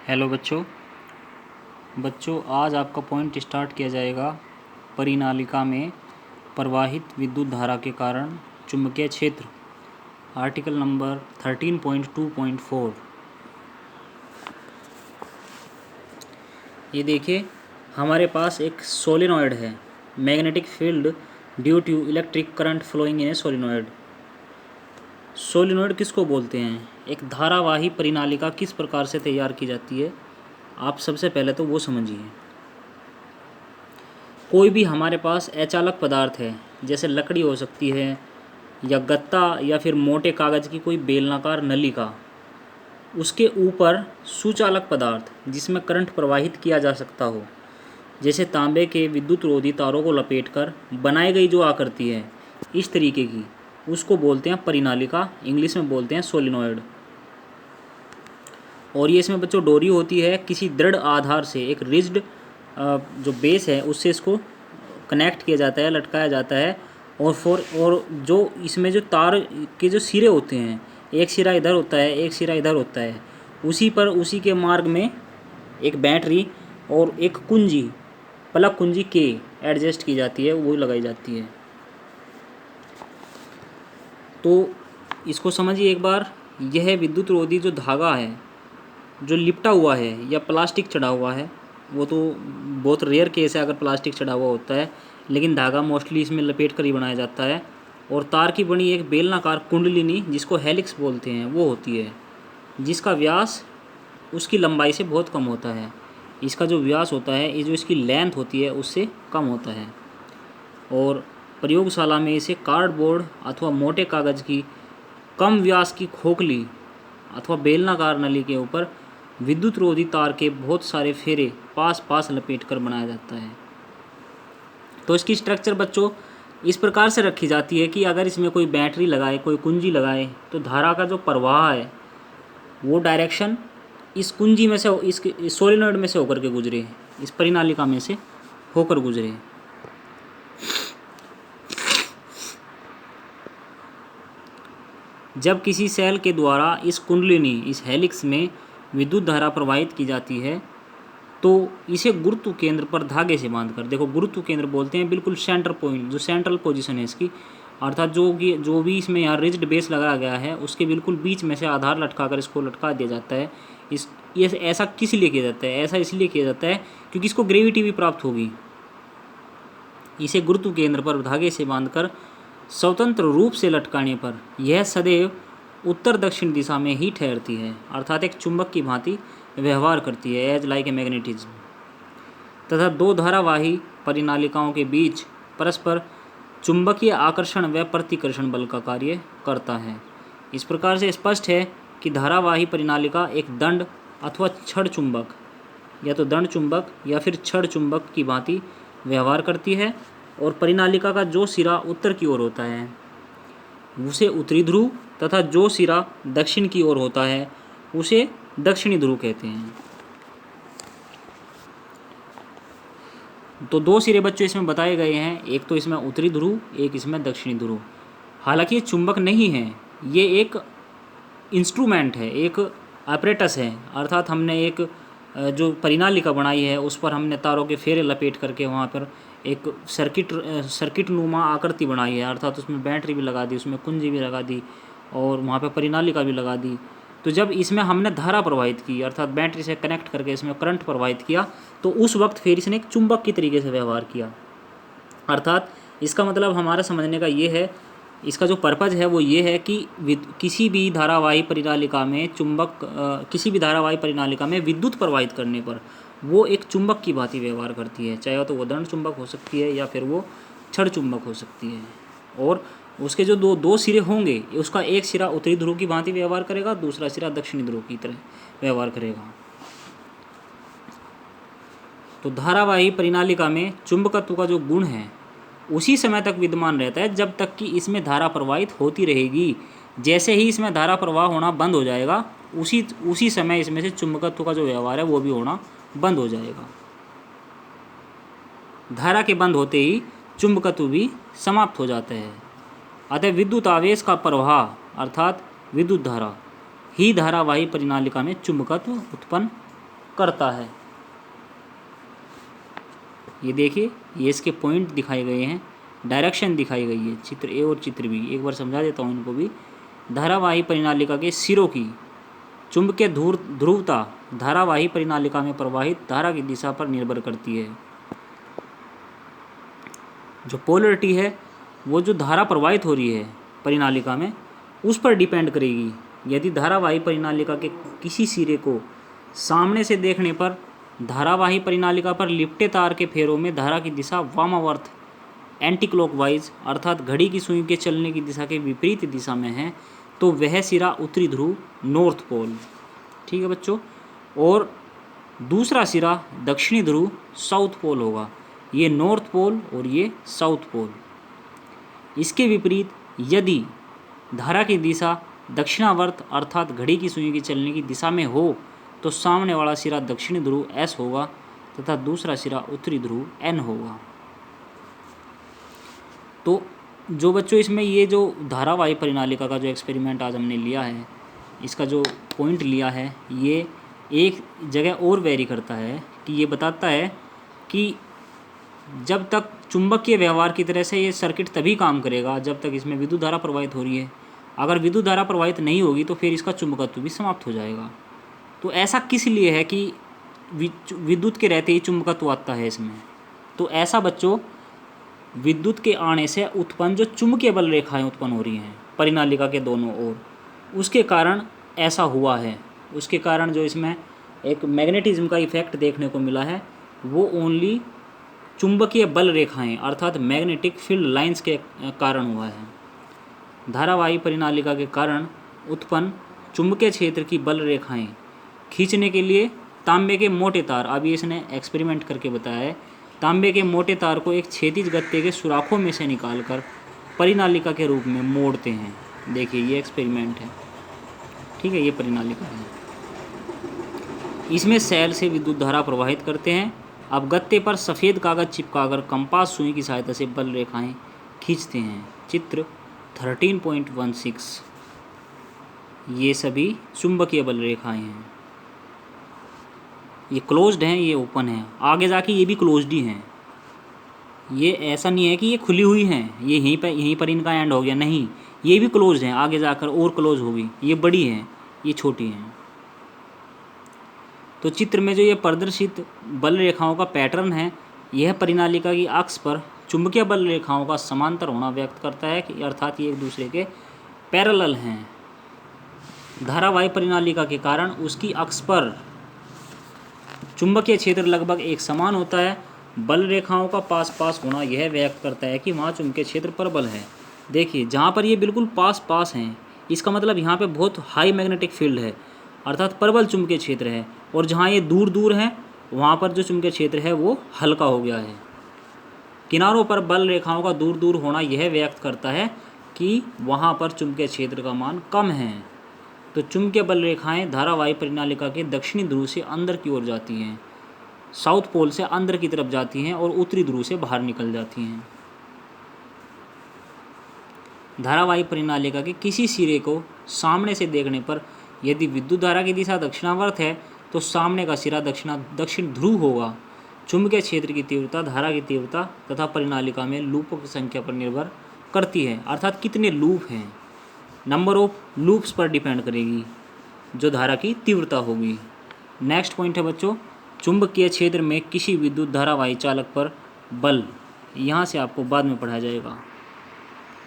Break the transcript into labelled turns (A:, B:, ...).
A: Hello बच्चों। आज आपका पॉइंट स्टार्ट किया जाएगा परिनालिका में प्रवाहित विद्युत धारा के कारण चुंबकीय क्षेत्र, आर्टिकल नंबर 13.2.4। ये देखिए, हमारे पास एक सोलेनॉइड है। Magnetic field due to electric current flowing in a solenoid. Solenoid किसको बोलते हैं? एक धारावाही परिनालिका किस प्रकार से तैयार की जाती है, आप सबसे पहले तो वो समझिए। कोई भी हमारे पास अचालक पदार्थ है, जैसे लकड़ी हो सकती है या गत्ता या फिर मोटे कागज़ की कोई बेलनाकार नलिका, उसके ऊपर सुचालक पदार्थ जिसमें करंट प्रवाहित किया जा सकता हो, जैसे तांबे के विद्युत रोधी तारों को लपेटकर बनाई गई जो आकृति है इस तरीके की, उसको बोलते हैं परिनालिका, इंग्लिश में बोलते हैं सोलिनॉइड। और ये इसमें बच्चों डोरी होती है, किसी दृढ़ आधार से एक रिज्ड जो बेस है उससे इसको कनेक्ट किया जाता है, लटकाया जाता है। और जो इसमें जो तार के जो सिरे होते हैं, एक सिरा इधर होता है, एक सिरा इधर होता है, उसी के मार्ग में एक बैटरी और एक कुंजी, प्लग कुंजी के एडजस्ट की जाती है, वो लगाई जाती है। तो इसको समझिए एक बार। यह विद्युत रोधी जो धागा है, जो लिपटा हुआ है या प्लास्टिक चढ़ा हुआ है, वो तो बहुत रेयर केस है अगर प्लास्टिक चढ़ा हुआ होता है, लेकिन धागा मोस्टली इसमें लपेट कर ही बनाया जाता है। और तार की बनी एक बेलनाकार कुंडलिनी, जिसको हेलिक्स बोलते हैं, वो होती है, जिसका व्यास उसकी लंबाई से बहुत कम होता है। इसका जो व्यास होता है, ये जो इसकी लेंथ होती है उससे कम होता है। और प्रयोगशाला में इसे कार्डबोर्ड अथवा मोटे कागज़ की कम व्यास की खोखली अथवा बेलनाकार नली के ऊपर विद्युत रोधी तार के बहुत सारे फेरे पास पास लपेट कर बनाया जाता है। तो इसकी स्ट्रक्चर बच्चों इस प्रकार से रखी जाती है कि अगर इसमें कोई बैटरी लगाए, कोई कुंजी लगाए, तो धारा का जो प्रवाह है वो डायरेक्शन इस कुंजी में से, इस सोलेनॉइड में से होकर के गुजरे, इस परिनालिका में से होकर गुजरे। जब किसी सेल के द्वारा इस कुंडलिनी, इस हेलिक्स में विद्युत धारा प्रवाहित की जाती है, तो इसे गुरुत्व केंद्र पर धागे से बांधकर, देखो गुरुत्व केंद्र बोलते हैं बिल्कुल सेंटर पॉइंट, जो सेंट्रल पोजीशन है इसकी, अर्थात जो भी इसमें यहाँ रिज्ड बेस लगाया गया है उसके बिल्कुल बीच में से आधार लटकाकर इसको लटका दिया जाता है। ये ऐसा किस लिए किया जाता है? ऐसा इसलिए किया जाता है क्योंकि इसको ग्रेविटी भी प्राप्त होगी। इसे गुरुत्व केंद्र पर धागे से बांधकर स्वतंत्र रूप से लटकाने पर यह सदैव उत्तर दक्षिण दिशा में ही ठहरती है, अर्थात एक चुंबक की भांति व्यवहार करती है, एज लाइक ए मैग्नेटिज्म। तथा दो धारावाही परिनालिकाओं के बीच परस्पर चुंबकीय आकर्षण व प्रतिकर्षण बल का कार्य करता है। इस प्रकार से स्पष्ट है कि धारावाही परिनालिका एक दंड अथवा छड़ चुंबक, या तो दंड चुंबक या फिर छड़ चुंबक की भांति व्यवहार करती है। और परिनालिका का जो सिरा उत्तर की ओर होता है उसे उत्तरी ध्रुव, तथा जो सिरा दक्षिण की ओर होता है उसे दक्षिणी ध्रुव कहते हैं। तो दो सिरे बच्चों इसमें बताए गए हैं, एक तो इसमें उत्तरी ध्रुव, एक इसमें दक्षिणी ध्रुव। हालांकि ये चुंबक नहीं है, ये एक इंस्ट्रूमेंट है, एक ऑपरेटस है, अर्थात हमने एक जो परिनालिका बनाई है उस पर हमने तारों के फेरे लपेट करके वहाँ पर एक सर्किट नुमा आकृति बनाई है, अर्थात उसमें बैटरी भी लगा दी, उसमें कुंजी भी लगा दी और वहाँ पर परिनालिका भी लगा दी। तो जब इसमें हमने धारा प्रवाहित की, अर्थात बैटरी से कनेक्ट करके इसमें करंट प्रवाहित किया, तो उस वक्त फिर इसने एक चुंबक की तरीके से व्यवहार किया। अर्थात इसका मतलब हमारा समझने का ये है, इसका जो पर्पज़ है वो ये है कि किसी भी धारावाही परिनालिका में विद्युत प्रवाहित करने पर वो एक चुंबक की भांति व्यवहार करती है, चाहे तो वो दंड चुंबक हो सकती है या फिर वो छड़ चुंबक हो सकती है। और उसके जो दो सिरे होंगे, उसका एक सिरा उत्तरी ध्रुव की भांति व्यवहार करेगा, दूसरा सिरा दक्षिणी ध्रुव की तरह व्यवहार करेगा। तो धारावाही परिनालिका में चुंबकत्व का जो गुण है उसी समय तक विद्यमान रहता है जब तक कि इसमें धारा प्रवाहित होती रहेगी। जैसे ही इसमें धारा प्रवाह होना बंद हो जाएगा, उसी समय इसमें से चुंबकत्व का जो व्यवहार है वो भी होना बंद हो जाएगा। धारा के बंद होते ही चुंबकत्व भी समाप्त हो जाता है। अतः विद्युत आवेश का प्रवाह अर्थात विद्युत धारा ही धारावाही परिनालिका में चुंबकत्व उत्पन्न करता है। ये देखिए, ये इसके पॉइंट दिखाए गए हैं, डायरेक्शन दिखाई गई है, चित्र ए और चित्र बी। एक बार समझा देता हूँ इनको भी। धारावाही परिनालिका के सिरों की चुंबकीय ध्रुवता धारावाही परिनालिका में प्रवाहित धारा की दिशा पर निर्भर करती है। जो पोलरिटी है वो जो धारा प्रवाहित हो रही है परिनालिका में उस पर डिपेंड करेगी। यदि धारावाही परिनालिका के किसी सिरे को सामने से देखने पर धारावाही परिनालिका पर लिपटे तार के फेरों में धारा की दिशा वामावर्त एंटी क्लॉकवाइज अर्थात घड़ी की सुई के चलने की दिशा के विपरीत दिशा में है तो वह सिरा उत्तरी ध्रुव नॉर्थ पोल, ठीक है बच्चों, और दूसरा सिरा दक्षिणी ध्रुव साउथ पोल होगा। ये नॉर्थ पोल और ये साउथ पोल। इसके विपरीत यदि धारा की दिशा दक्षिणावर्त अर्थात घड़ी की सुई की चलने की दिशा में हो तो सामने वाला सिरा दक्षिणी ध्रुव S होगा तथा दूसरा सिरा उत्तरी ध्रुव N होगा। तो जो बच्चों इसमें ये जो धारावाही परिनालिका का जो एक्सपेरिमेंट आज हमने लिया है, इसका जो पॉइंट लिया है, ये एक जगह और वेरी करता है कि ये बताता है कि जब तक चुंबकीय व्यवहार की तरह से ये सर्किट तभी काम करेगा जब तक इसमें विद्युत धारा प्रवाहित हो रही है। अगर विद्युत धारा प्रवाहित नहीं होगी तो फिर इसका चुंबकत्व भी समाप्त हो जाएगा। तो ऐसा किस लिए है कि विद्युत के रहते ही चुंबकत्व आता है इसमें? तो ऐसा बच्चों विद्युत के आने से उत्पन्न जो चुंबकीय बल रेखाएं उत्पन्न हो रही हैं परिनालिका के दोनों ओर, उसके कारण ऐसा हुआ है। उसके कारण जो इसमें एक मैग्नेटिज्म का इफेक्ट देखने को मिला है वो ओनली चुंबकीय बल रेखाएं अर्थात मैग्नेटिक फील्ड लाइंस के कारण हुआ है। धारावाही परिनालिका के कारण उत्पन्न चुंबकीय क्षेत्र की बल रेखाएं खींचने के लिए तांबे के मोटे तार, अभी इसने एक्सपेरिमेंट करके बताया है, तांबे के मोटे तार को एक क्षैतिज गत्ते के सुराखों में से निकालकर परिनालिका के रूप में मोड़ते हैं। देखिए ये एक्सपेरिमेंट है, ठीक है, ये परिनालिका है। इसमें सेल से विद्युत धारा प्रवाहित करते हैं। अब गत्ते पर सफ़ेद कागज़ चिपकाकर कंपास सुई की सहायता से बल रेखाएं खींचते हैं। चित्र 13.16। ये सभी चुंबकीय बल रेखाएं हैं। ये क्लोज्ड हैं, ये ओपन है, आगे जाके ये भी क्लोज्ड ही हैं। ये ऐसा नहीं है कि ये खुली हुई हैं, ये यहीं पर इनका एंड हो गया, नहीं, ये भी क्लोज्ड हैं, आगे जाकर और क्लोज होगी। ये बड़ी हैं, ये छोटी हैं। तो चित्र में जो ये प्रदर्शित बल रेखाओं का पैटर्न है यह परिनालिका की अक्ष पर चुंबकीय बल रेखाओं का समांतर होना व्यक्त करता है कि अर्थात ये एक दूसरे के पैरेलल हैं। धारावाही परिनालिका के कारण उसकी अक्ष पर चुंबकीय क्षेत्र लगभग एक समान होता है। बल रेखाओं का पास पास होना यह व्यक्त करता है कि वहाँ चुंबकीय क्षेत्र प्रबल है। देखिए जहाँ पर ये बिल्कुल पास पास हैं इसका मतलब यहाँ पे बहुत हाई मैग्नेटिक फील्ड है अर्थात प्रबल चुंबकीय क्षेत्र है, और जहाँ ये दूर दूर हैं वहाँ पर जो चुंबकीय क्षेत्र है वो हल्का हो गया है। किनारों पर बल रेखाओं का दूर दूर होना यह व्यक्त करता है कि वहाँ पर चुंबकीय क्षेत्र का मान कम है। तो चुंबकीय बल रेखाएं धारावाही परिनालिका के दक्षिणी ध्रुव से अंदर की ओर जाती हैं, साउथ पोल से अंदर की तरफ जाती हैं और उत्तरी ध्रुव से बाहर निकल जाती हैं। धारावाही परिनालिका के किसी सिरे को सामने से देखने पर यदि विद्युत धारा की दिशा दक्षिणावर्त है तो सामने का सिरा दक्षिण ध्रुव होगा। चुंबकीय क्षेत्र की तीव्रता धारा की तीव्रता तथा परिनालिका में लूपों की संख्या पर निर्भर करती है, अर्थात कितने लूप हैं, नंबर ऑफ लूप्स पर डिपेंड करेगी जो धारा की तीव्रता होगी। नेक्स्ट पॉइंट है बच्चों चुंबकीय क्षेत्र में किसी विद्युत धारावाही चालक पर बल। यहाँ से आपको बाद में पढ़ाया जाएगा।